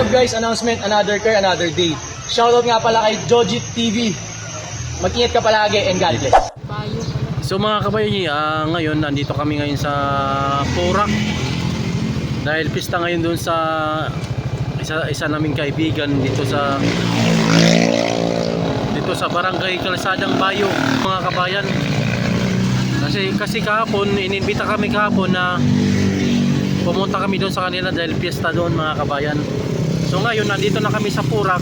up guys, announcement, another car, another day. Shoutout nga pala kay Jojit TV. Mag-ingat ka palagi and God bless. So mga kabayan, ngayon nandito kami ngayon sa Porac. Dahil pista ngayon doon sa isa naming kaibigan dito sa Barangay Kalsadang Bayo, mga kabayan. Kasi kahapon ininbita kami kahapon na pumunta kami doon sa kanila dahil pista doon, mga kabayan. So ngayon nandito na kami sa Porac.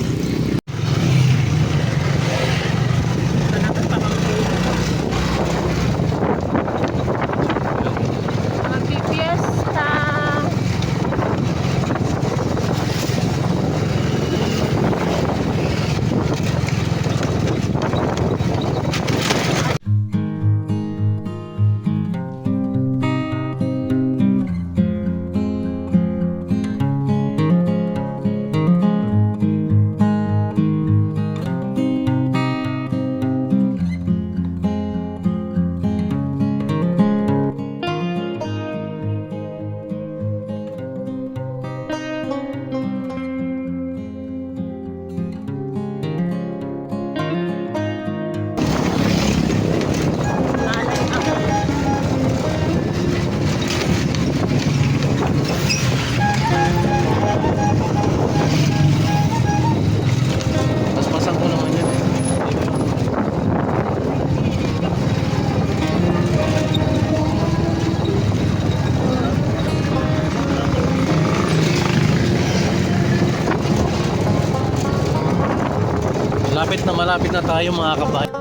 Malapit na tayo, mga kabayan.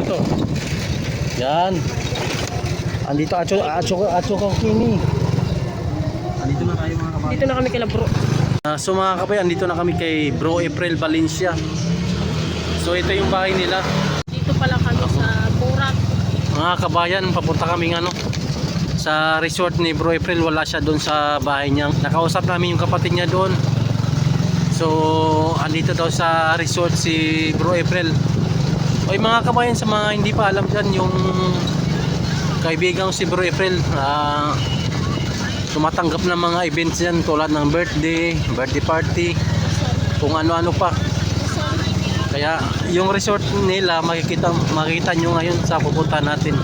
Ito. Yan. Andito Acho ko kini. Andito na tayo mga kabayan. Dito na kami kay Bro. So mga kabayan, andito na kami kay Bro April Valencia. So ito yung bahay nila. Dito pala kami sa Burak. Mga kabayan, papunta kami sa resort ni Bro April. Wala siya doon sa bahay niya. Nakausap namin yung kapatid niya doon. So andito daw sa resort si Bro April. Oy mga kabayan, sa mga hindi pa alam dyan, yung kaibigan si Bro April, tumatanggap ng mga events yan tulad ng birthday party, kung ano-ano pa. Kaya yung resort nila makikita nyo ngayon sa pupunta natin.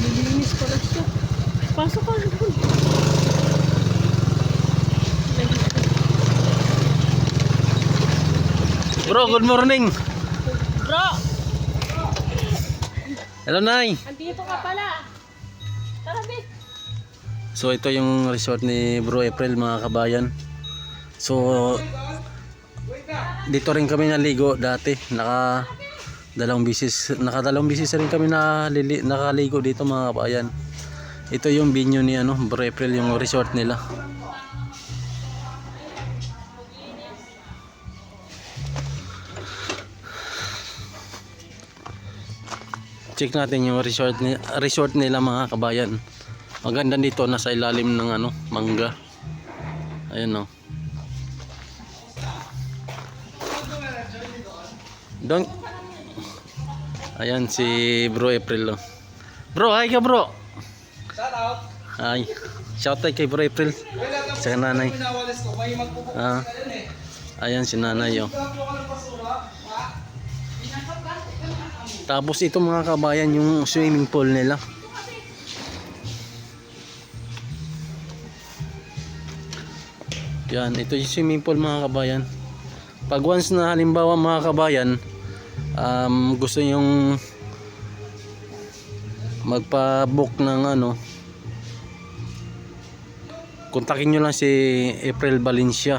Naglilinis pala siya. Pasok ka na doon. Bro, good morning. Bro! Hello, Nay. Andito ka pala. Tara, Bit. So ito yung resort ni Bro April mga kabayan. So dito rin kami naligo dati. Nakadalawang bisis rin kami nakaligo dito mga kabayan. Ito yung venue ni Bro April, yung resort nila. Check natin yung resort nila mga kabayan. Maganda dito, nasa ilalim ng mangga. Ayun Don. Ayan si Bro April. Bro, hi ka bro. Shout out. Hi. Shout out kay Bro April. Sa nanay. Ayan si nanay Tapos ito mga kabayan, yung swimming pool nila. Yan, ito yung swimming pool mga kabayan. Pag once na halimbawa mga kabayan, gusto nyong magpa-book ng kontakin nyo lang si April Valencia.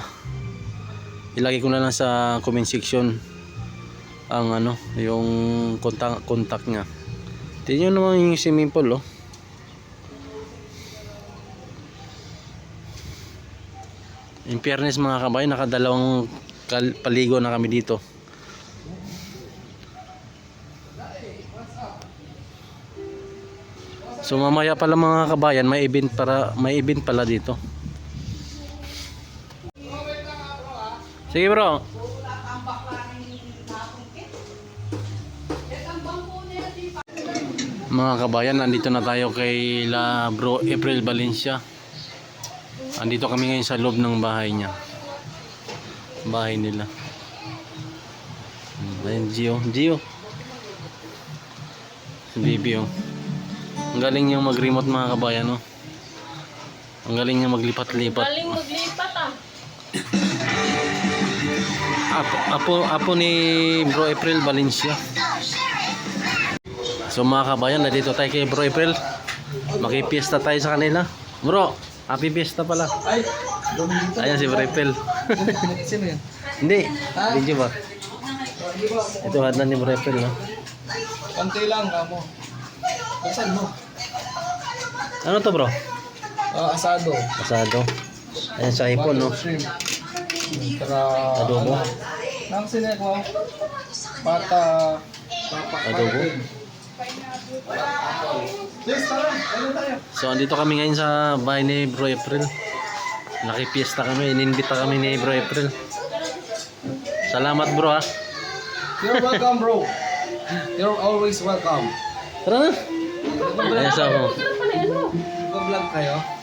Ilagay ko na lang sa comment section ang yung contact niya. Tingnan nyo naman yung swimming pool In fairness mga kabayan, nakadalawang paligo na kami dito. So mamaya pala mga kabayan, may event pala dito. Sige bro. Mga kabayan, andito na tayo kay Bro April Valencia. Andito kami ngayon sa loob ng bahay niya. Bahay nila. Ayan Gio. Si Bibi Ang galing niyang mag-remote mga kabayan Ang galing niyang maglipat-lipat. Galing maglipat Apo ni Bro April Valencia. So mga kabayan, nandito tayo kay Bro April. Makipiesta tayo sa kanila. Bro, happy fiesta pala. Ay, Ayan si Bro April. sino yan? Hindi, video ba? Ito hatan ni Bro April Konti lang kamo. Saan mo? Ano to bro? Asado. Asado. Ayan sa hipon Shrimp. Tara. Adobo. Nang sinek mo. Pata. Adobo. Yes, tara. Ano tayo? So andito kami ngayon sa bahay ni Bro April. Nakipiesta kami, ininbita kami ni Bro April. Salamat bro You're welcome, bro. You're always welcome. Tara na. Ayan sa ako. Mag-vlog kayo?